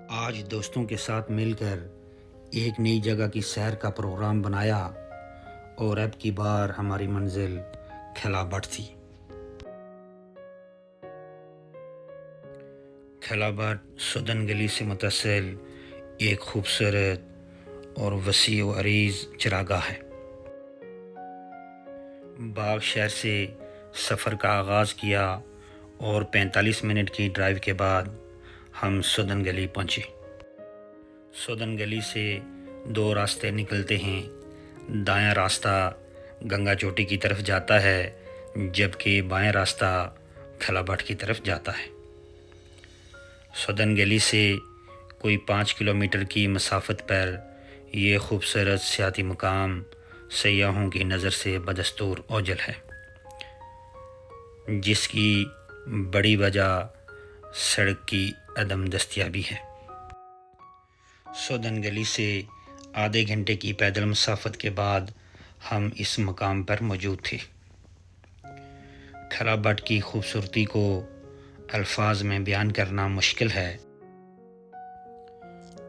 آج دوستوں کے ساتھ مل کر ایک نئی جگہ کی سیر کا پروگرام بنایا اور اب کی بار ہماری منزل کھلا بٹ تھی۔ کھلا بٹ سدن گلی سے متصل ایک خوبصورت اور وسیع و عریض چراگاہ ہے۔ باغ شہر سے سفر کا آغاز کیا اور 45 منٹ کی ڈرائیو کے بعد ہم سدن گلی پہنچے۔ سدن گلی سے دو راستے نکلتے ہیں۔ دایاں راستہ گنگا چوٹی کی طرف جاتا ہے جبکہ بائیں راستہ کھلا بٹ کی طرف جاتا ہے۔ سدن گلی سے کوئی 5 کلومیٹر کی مسافت پر یہ خوبصورت سیاحتی مقام سیاحوں کی نظر سے بدستور اوجھل ہے، جس کی بڑی وجہ سڑک کی عدم دستیابی ہے۔ سدن گلی سے آدھے گھنٹے کی پیدل مسافت کے بعد ہم اس مقام پر موجود تھے۔ کھلا بٹ کی خوبصورتی کو الفاظ میں بیان کرنا مشکل ہے۔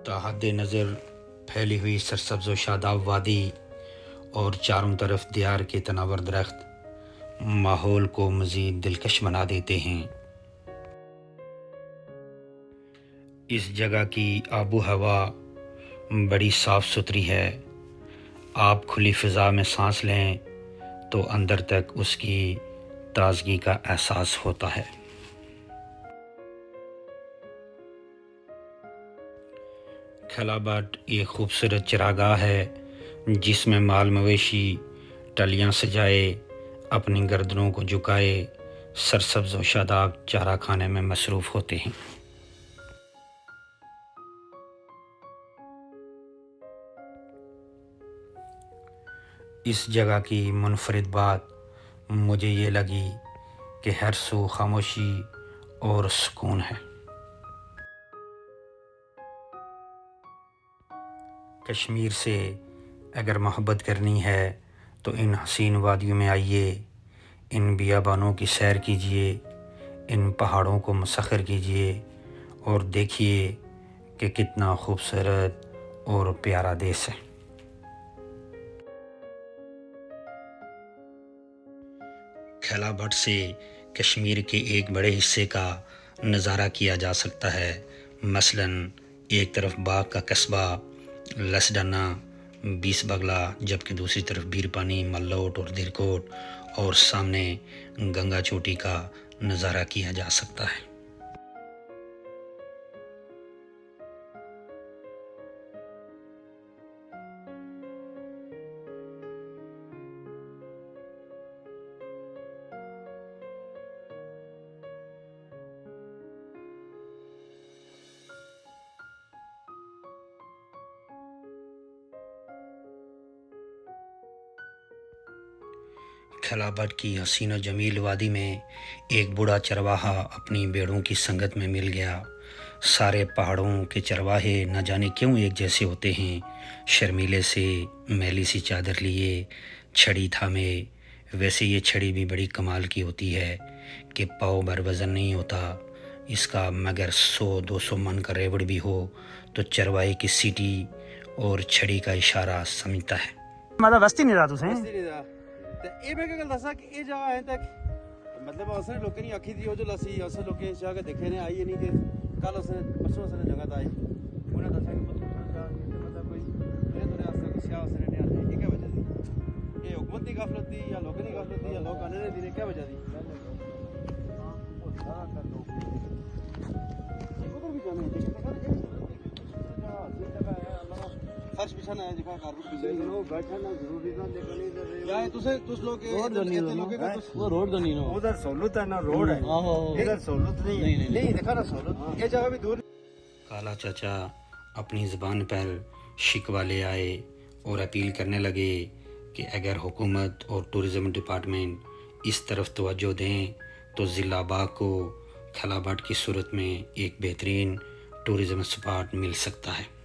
تحت نظر پھیلی ہوئی سرسبز و شاداب وادی اور چاروں طرف دیار کے تناور درخت ماحول کو مزید دلکش بنا دیتے ہیں۔ اس جگہ کی آب و ہوا بڑی صاف ستھری ہے۔ آپ کھلی فضا میں سانس لیں تو اندر تک اس کی تازگی کا احساس ہوتا ہے۔ کھلا بٹ ایک خوبصورت چراگاہ ہے جس میں مال مویشی ٹلیاں سجائے اپنی گردنوں کو جھکائے سرسبز و شاداب چارہ کھانے میں مصروف ہوتے ہیں۔ اس جگہ کی منفرد بات مجھے یہ لگی کہ ہر سو خاموشی اور سکون ہے۔ کشمیر سے اگر محبت کرنی ہے تو ان حسین وادیوں میں آئیے، ان بیابانوں کی سیر کیجیے، ان پہاڑوں کو مسخر کیجیے اور دیکھیے کہ کتنا خوبصورت اور پیارا دیس ہے۔ کھلا بٹ سے کشمیر کے ایک بڑے حصے کا نظارہ کیا جا سکتا ہے۔ مثلاً ایک طرف باغ کا قصبہ لسڈنا 20 بگلا، جبکہ دوسری طرف بیرپانی، ملوٹ اور دھیرکوٹ، اور سامنے گنگا چوٹی کا نظارہ کیا جا سکتا ہے۔ کھلا بٹ کی حسین و جمیل وادی میں ایک بوڑھا چرواہا اپنی بھیڑوں کی سنگت میں مل گیا۔ سارے پہاڑوں کے چرواہے نہ جانے کیوں ایک جیسے ہوتے ہیں، شرمیلے سے میلی سی چادر لیے چھڑی تھامے۔ ویسے یہ چھڑی بھی بڑی کمال کی ہوتی ہے کہ پاؤ بھر وزن نہیں ہوتا اس کا، مگر 100-200 من کا ریوڑ بھی ہو تو چرواہے کی سیٹی اور چھڑی کا اشارہ سمجھتا ہے۔ مطلب وستی نہیں رہا تسیں یہ میں کیا دسا کہ یہ جگہ ہے تک مطلب اسے لوگوں نے آکھی تھی جو لسی اسے لوگ اس جگہ دیکھے نے آئی نہیں کہ کل اس نے پرسوں اس نے جگہ آئی انہیں دسا کہ مطلب کوئی میرے تو ریاست کو سیاح اس نے نہیں آتے، یہ کیا وجہ تھی؟ یہ حکومت کی غفلت تھی یا لوگوں کی غفلت تھی یا لوگ آنے نہیں دینے، کیا وجہ تھی؟ فرش بچھانا ہے جگہ کارپٹ بچھانا بیٹھنا ضروری نہ دیکھنے یا تسے تس لوگ وہ روڈ تو نہیں نو ادھر سہولت ہے نا روڈ ہے ادھر سہولت نہیں دیکھا نا سہولت یہ جگہ بھی دور۔ کالا چاچا اپنی زبان پر شکوہ لے آئے اور اپیل کرنے لگے کہ اگر حکومت اور ٹورزم ڈپارٹمنٹ اس طرف توجہ دیں تو ضلع باغ کو کھلا بٹ کی صورت میں ایک بہترین ٹورزم اسپاٹ مل سکتا ہے۔